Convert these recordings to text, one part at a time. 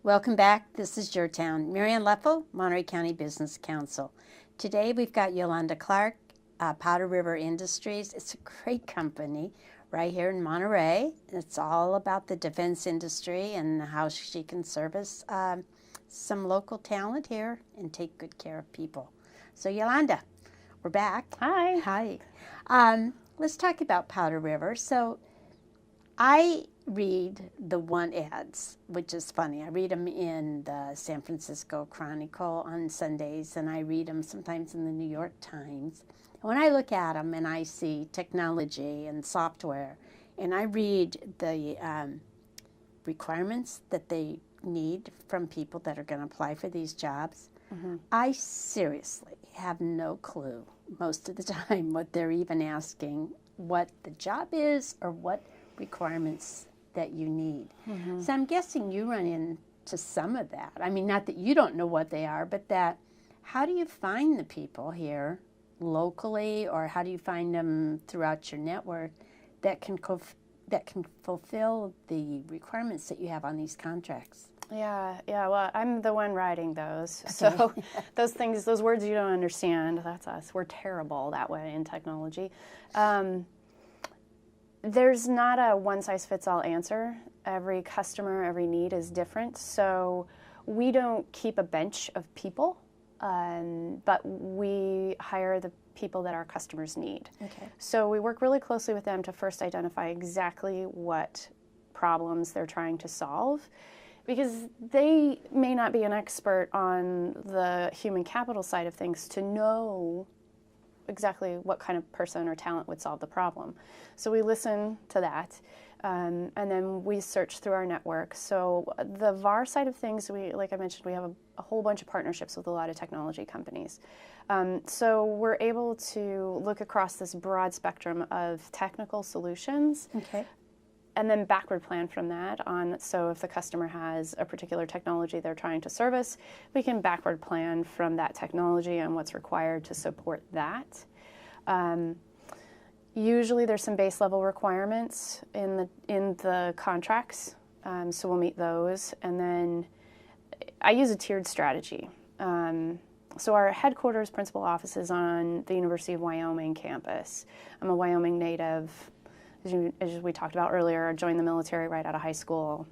Welcome back. This is Your Town. Marianne Leffel, Monterey County Business Council. Today we've got Yolanda Clarke, Powder River Industries. It's a great company right here in Monterey. It's all about the defense industry and how she can service some local talent here and take good care of people. So Yolanda, we're back. Hi. Hi. Let's talk about Powder River. So I read the one ads, which is funny. I read them in the San Francisco Chronicle on Sundays, and I read them sometimes in the New York Times. When I look at them and I see technology and software, and I read the requirements that they need from people that are going to apply for these jobs, I seriously have no clue most of the time what they're even asking, what the job is, or what requirements that you need. So I'm guessing you run into some of that. I mean, not that you don't know what they are, but that how do you find the people here locally, or how do you find them throughout your network that can fulfill the requirements that you have on these contracts? Yeah. Well, I'm the one writing those. Okay. So those words you don't understand, that's us. We're terrible that way in technology. There's not a one-size-fits-all answer. Every customer, every need is different. So we don't keep a bench of people, but we hire the people that our customers need. Okay. So we work really closely with them to first identify exactly what problems they're trying to solve, because they may not be an expert on the human capital side of things to know exactly what kind of person or talent would solve the problem. So we listen to that, and then we search through our network. So the VAR side of things, like I mentioned, we have a whole bunch of partnerships with a lot of technology companies. So we're able to look across this broad spectrum of technical solutions. Okay. And then backward plan from that on, so if the customer has a particular technology they're trying to service, we can backward plan from that technology and what's required to support that. Usually there's some base level requirements in the contracts, so we'll meet those. And then I use a tiered strategy. So our headquarters principal office is on the University of Wyoming campus. I'm a Wyoming native. As we talked about earlier, I joined the military right out of high school,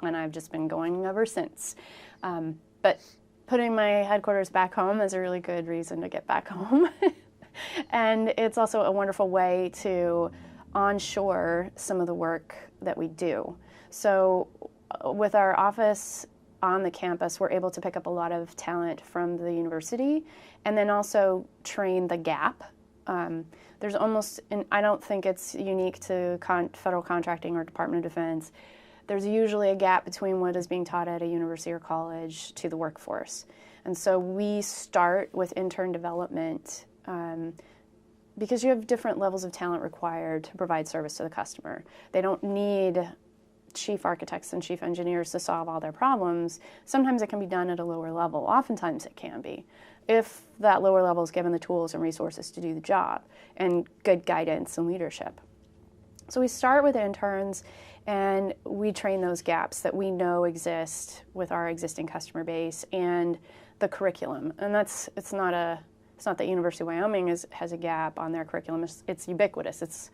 and I've just been going ever since. But putting my headquarters back home is a really good reason to get back home. And it's also a wonderful way to onshore some of the work that we do. So with our office on the campus, we're able to pick up a lot of talent from the university and then also train the gap. There's almost, and I don't think it's unique to federal contracting or Department of Defense, there's usually a gap between what is being taught at a university or college to the workforce. And so we start with intern development because you have different levels of talent required to provide service to the customer. They don't need chief architects and chief engineers to solve all their problems. Sometimes it can be done at a lower level. Oftentimes it can be, if that lower level is given the tools and resources to do the job and good guidance and leadership. So we start with interns and we train those gaps that we know exist with our existing customer base and the curriculum. And it's not that University of Wyoming has a gap on their curriculum. It's ubiquitous. It's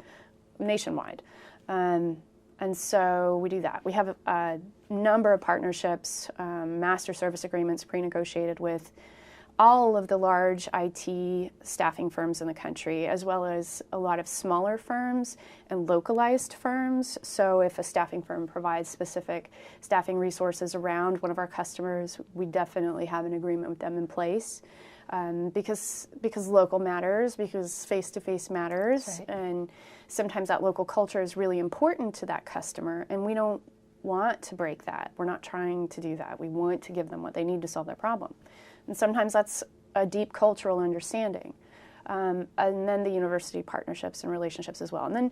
nationwide. And so we do that. We have a number of partnerships, master service agreements pre-negotiated with all of the large IT staffing firms in the country, as well as a lot of smaller firms and localized firms. So if a staffing firm provides specific staffing resources around one of our customers, we definitely have an agreement with them in place. Because local matters, because face-to-face matters, right. And sometimes that local culture is really important to that customer, and we don't want to break that. We're not trying to do that. We want to give them what they need to solve their problem. And sometimes that's a deep cultural understanding. And then the university partnerships and relationships as well. And then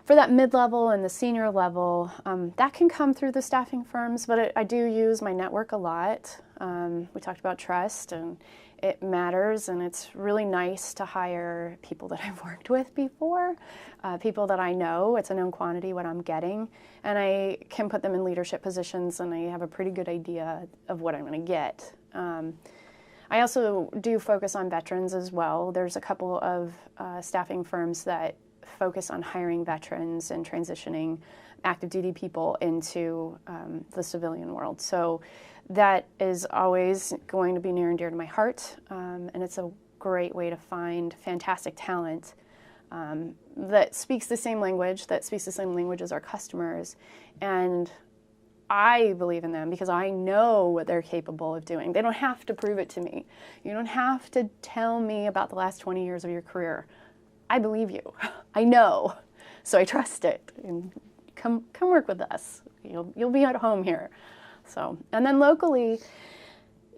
for that mid-level and the senior level, that can come through the staffing firms, but I do use my network a lot. We talked about trust, and it matters, and it's really nice to hire people that I've worked with before, people that I know. It's a known quantity what I'm getting, and I can put them in leadership positions, and I have a pretty good idea of what I'm going to get. I also do focus on veterans as well. There's a couple of staffing firms that focus on hiring veterans and transitioning active duty people into the civilian world. So that is always going to be near and dear to my heart, and it's a great way to find fantastic talent that speaks the same language, as our customers. And I believe in them because I know what they're capable of doing. They don't have to prove it to me. You don't have to tell me about the last 20 years of your career. I believe you. I know. So I trust it. And come work with us. You'll be at home here. So, and then locally,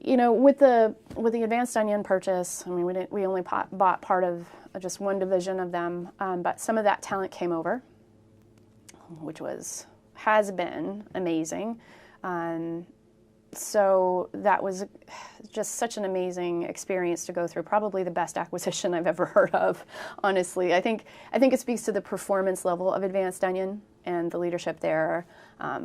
with the Advanced Onion purchase, I mean, we only bought part of just one division of them, but some of that talent came over, which has been amazing. So that was just such an amazing experience to go through. Probably the best acquisition I've ever heard of, honestly. I think it speaks to the performance level of Advanced Onion and the leadership there.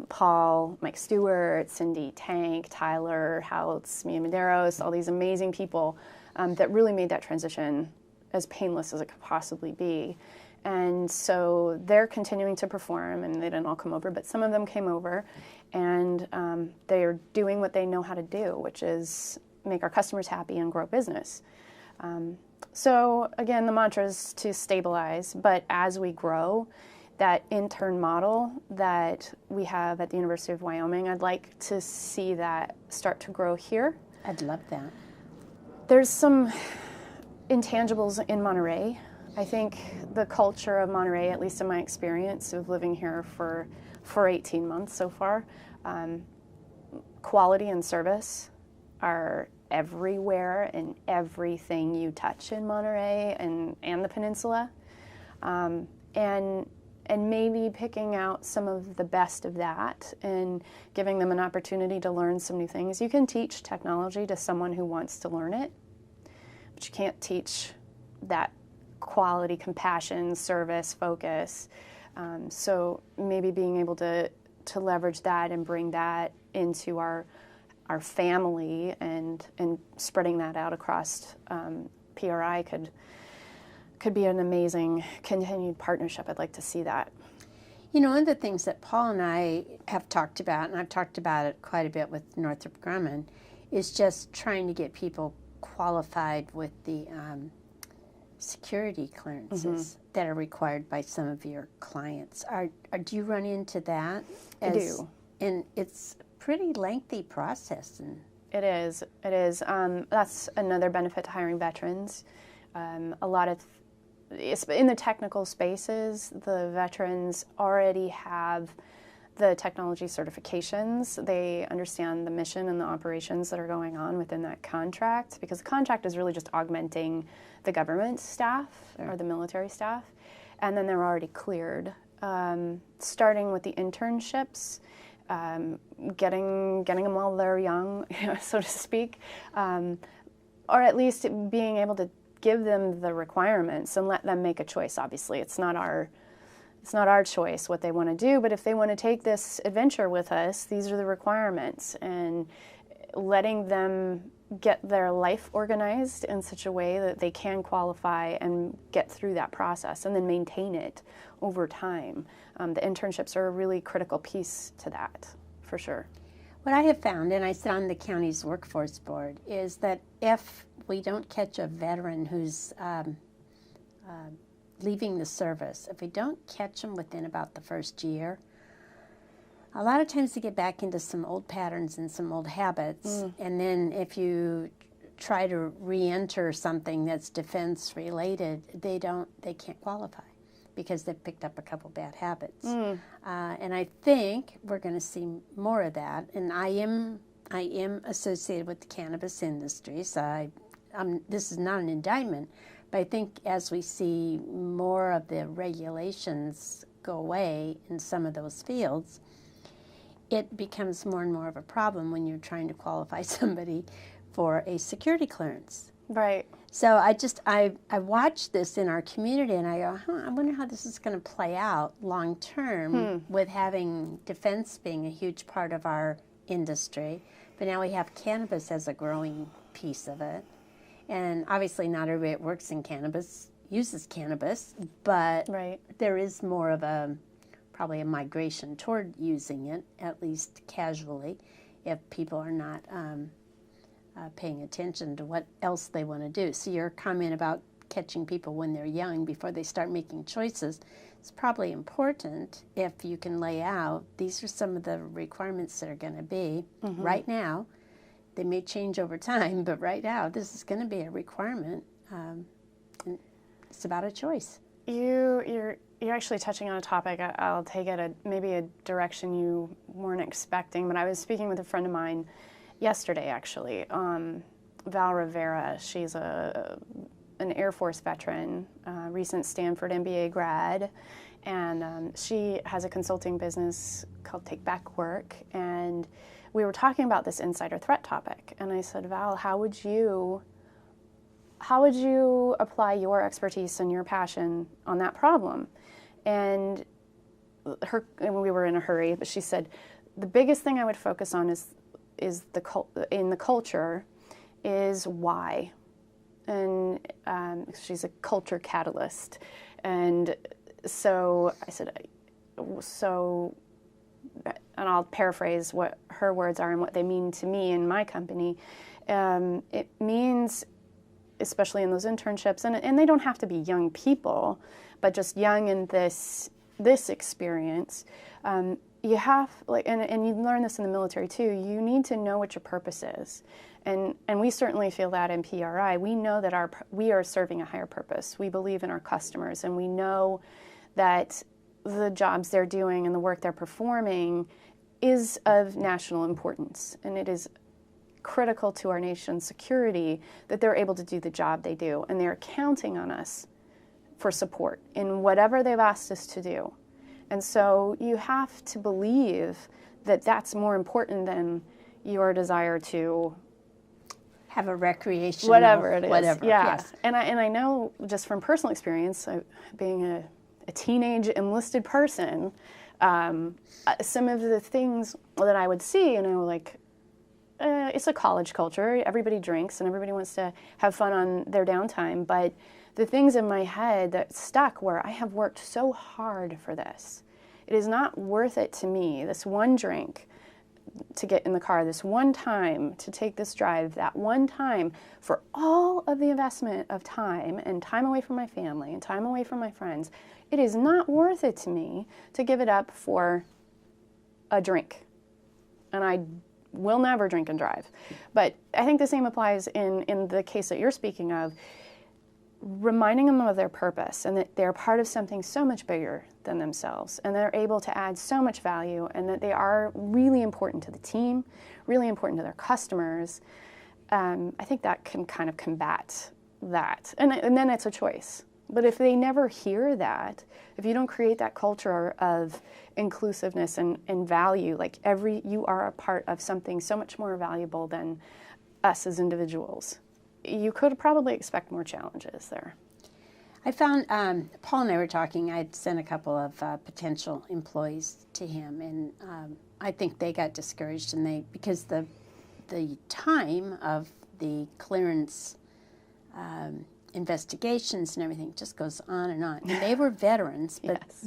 Paul, Mike Stewart, Cindy Tank, Tyler Houts, Mia Medeiros, all these amazing people that really made that transition as painless as it could possibly be. And so they're continuing to perform, and they didn't all come over, but some of them came over, and they're doing what they know how to do, which is make our customers happy and grow business. So again, the mantra is to stabilize, but as we grow, that intern model that we have at the University of Wyoming, I'd like to see that start to grow here. I'd love that. There's some intangibles in Monterey. I think the culture of Monterey, at least in my experience of living here for 18 months so far, quality and service are everywhere in everything you touch in Monterey and the peninsula. And maybe picking out some of the best of that and giving them an opportunity to learn some new things. You can teach technology to someone who wants to learn it, but you can't teach that quality, compassion, service, focus. So maybe being able to leverage that and bring that into our family and spreading that out across PRI could be an amazing continued partnership. I'd like to see that. One of the things that Paul and I have talked about, and I've talked about it quite a bit with Northrop Grumman, is just trying to get people qualified with the security clearances that are required by some of your clients. Do you run into that? I do. And it's a pretty lengthy process. It is. That's another benefit to hiring veterans. A lot of, in the technical spaces, the veterans already have the technology certifications. They understand the mission and the operations that are going on within that contract, because the contract is really just augmenting the government staff or the military staff, and then they're already cleared. Starting with the internships, getting them while they're young, so to speak, or at least being able to give them the requirements and let them make a choice. Obviously, it's not our choice what they want to do, but if they want to take this adventure with us, these are the requirements, and letting them get their life organized in such a way that they can qualify and get through that process and then maintain it over time. The internships are a really critical piece to that, for sure. What I have found, and I sit on the county's workforce board, is that if we don't catch a veteran who's leaving the service, if we don't catch them within about the first year, a lot of times they get back into some old patterns and some old habits, and then if you try to re-enter something that's defense related, they can't qualify because they've picked up a couple bad habits. And I think we're going to see more of that. And I am associated with the cannabis industry, so this is not an indictment, but I think as we see more of the regulations go away in some of those fields, it becomes more and more of a problem when you're trying to qualify somebody for a security clearance. Right. So I watched this in our community, and I go, I wonder how this is going to play out long term with having defense being a huge part of our industry. But now we have cannabis as a growing piece of it. And obviously not everybody that works in cannabis uses cannabis, but Right. there is more of probably a migration toward using it, at least casually, if people are not paying attention to what else they want to do. So your comment about catching people when they're young before they start making choices is probably important if you can lay out, these are some of the requirements that are going to be right now. They may change over time, but right now this is going to be a requirement. And it's about a choice. You're actually touching on a topic. I'll take it maybe a direction you weren't expecting, but I was speaking with a friend of mine yesterday, actually, Val Rivera. She's an Air Force veteran, recent Stanford MBA grad, and she has a consulting business called Take Back Work, and we were talking about this insider threat topic, and I said, Val, how would you apply your expertise and your passion on that problem? And we were in a hurry, but she said, the biggest thing I would focus on is in the culture is why. And she's a culture catalyst. And so I said, and I'll paraphrase what her words are and what they mean to me in my company. It means, especially in those internships, and they don't have to be young people, but just young in this experience, you have, and you learn this in the military too, you need to know what your purpose is. And we certainly feel that in PRI. We know that we are serving a higher purpose. We believe in our customers, and we know that the jobs they're doing and the work they're performing is of national importance, and it is critical to our nation's security that they're able to do the job they do, and they're counting on us for support in whatever they've asked us to do. And so you have to believe that that's more important than your desire to have a recreational, whatever it is. Whatever. Yeah. Yes. And I know just from personal experience, being a teenage enlisted person, some of the things that I would see, it's a college culture. Everybody drinks and everybody wants to have fun on their downtime. But the things in my head that stuck were, I have worked so hard for this. It is not worth it to me, this one drink to get in the car, this one time to take this drive, that one time for all of the investment of time and time away from my family and time away from my friends. It is not worth it to me to give it up for a drink. And I will never drink and drive. But I think the same applies in the case that you're speaking of, reminding them of their purpose and that they're part of something so much bigger than themselves, and they're able to add so much value, and that they are really important to the team, really important to their customers. I think that can kind of combat that. And then it's a choice. But if they never hear that, if you don't create that culture of inclusiveness and value, you are a part of something so much more valuable than us as individuals, you could probably expect more challenges there. I found, Paul and I were talking, I'd sent a couple of potential employees to him, and I think they got discouraged, and because the time of the clearance investigations and everything just goes on and on. And they were veterans,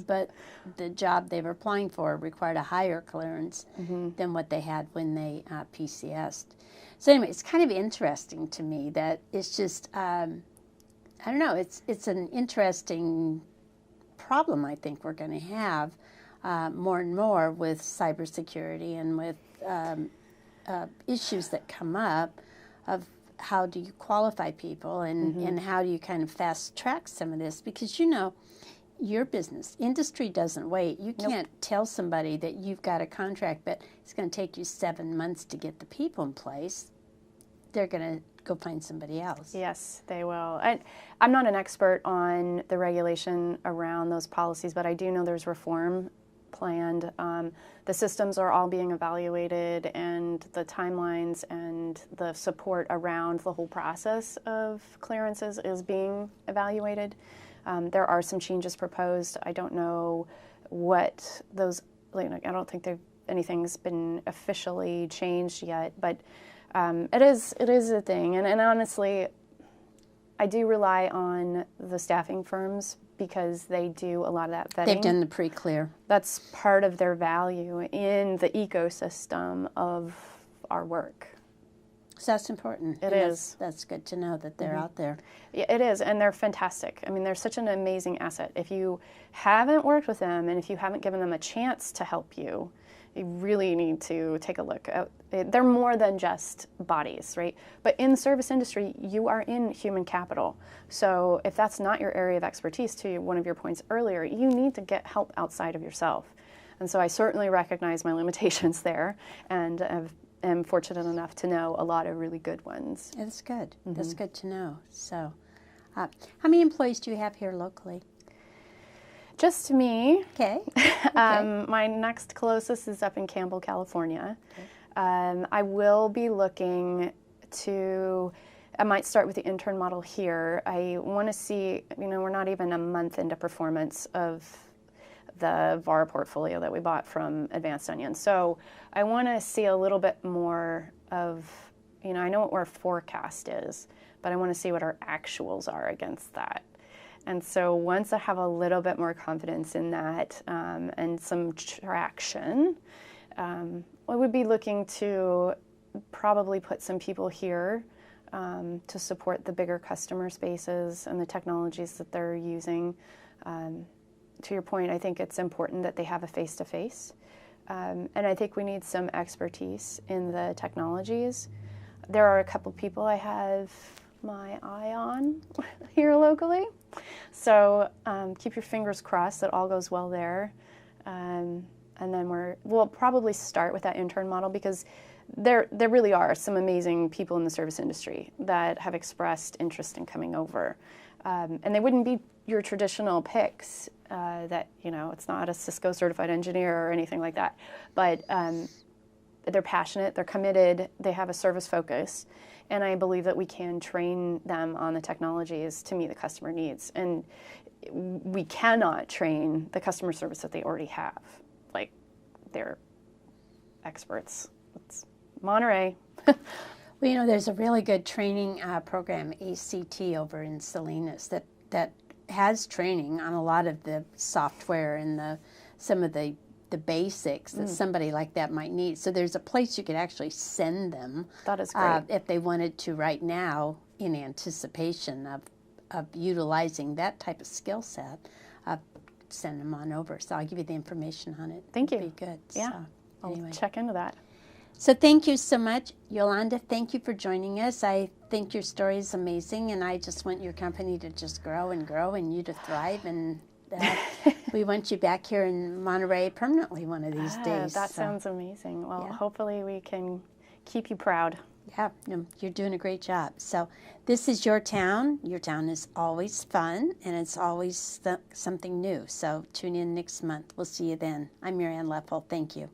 but the job they were applying for required a higher clearance than what they had when they PCS'd. So anyway, it's kind of interesting to me that it's just, I don't know, it's an interesting problem I think we're going to have more and more with cybersecurity and with issues that come up of how do you qualify people and how do you kind of fast track some of this, because your business industry doesn't wait. You can't tell somebody that you've got a contract, but it's going to take you 7 months to get the people in place. They're going to go find somebody else. Yes, they will. I'm not an expert on the regulation around those policies, but I do know there's reform planned. The systems are all being evaluated, and the timelines and the support around the whole process of clearances is being evaluated. There are some changes proposed. I don't know what those, I don't think anything's been officially changed yet, but it is a thing. And honestly, I do rely on the staffing firms because they do a lot of that vetting. They've done the pre-clear. That's part of their value in the ecosystem of our work. So that's important. It is. That's good to know that they're out there. Yeah, it is, and they're fantastic. I mean, they're such an amazing asset. If you haven't worked with them and if you haven't given them a chance to help you, you really need to take a look. They're more than just bodies, right? But in the service industry, you are in human capital. So if that's not your area of expertise, to one of your points earlier, you need to get help outside of yourself. And so I certainly recognize my limitations there, and am fortunate enough to know a lot of really good ones. That's good. That's good to know. So how many employees do you have here locally? Just me. Okay. My next closest is up in Campbell, California. Okay. I will be looking to, I might start with the intern model here. I want to see, we're not even a month into performance of the VAR portfolio that we bought from Advanced Onion. So I want to see a little bit more of, I know what our forecast is, but I want to see what our actuals are against that. And so once I have a little bit more confidence in that and some traction, I would be looking to probably put some people here to support the bigger customer spaces and the technologies that they're using. To your point, I think it's important that they have a face-to-face. And I think we need some expertise in the technologies. There are a couple people I have my eye on here locally. So keep your fingers crossed that all goes well there. And then we'll probably start with that intern model because there really are some amazing people in the service industry that have expressed interest in coming over. And they wouldn't be your traditional picks that, it's not a Cisco certified engineer or anything like that. But they're passionate, they're committed, they have a service focus. And I believe that we can train them on the technologies to meet the customer needs. And we cannot train the customer service that they already have. Like, they're experts. It's Monterey. Well, there's a really good training program, ACT, over in Salinas that has training on a lot of the software and some of the basics that somebody like that might need. So there's a place you could actually send them. That is great. If they wanted to right now, in anticipation of utilizing that type of skill set, send them on over. So I'll give you the information on it. Thank you. It'd be good. Yeah. So, anyway. I'll check into that. So thank you so much, Yolanda. Thank you for joining us. I think your story is amazing, and I just want your company to just grow and grow and you to thrive. And we want you back here in Monterey permanently one of these days. That sounds amazing. Well, hopefully we can keep you proud. Yeah, you're doing a great job. So this is your town. Your town is always fun, and it's always something new. So tune in next month. We'll see you then. I'm Mary Ann Leffel. Thank you.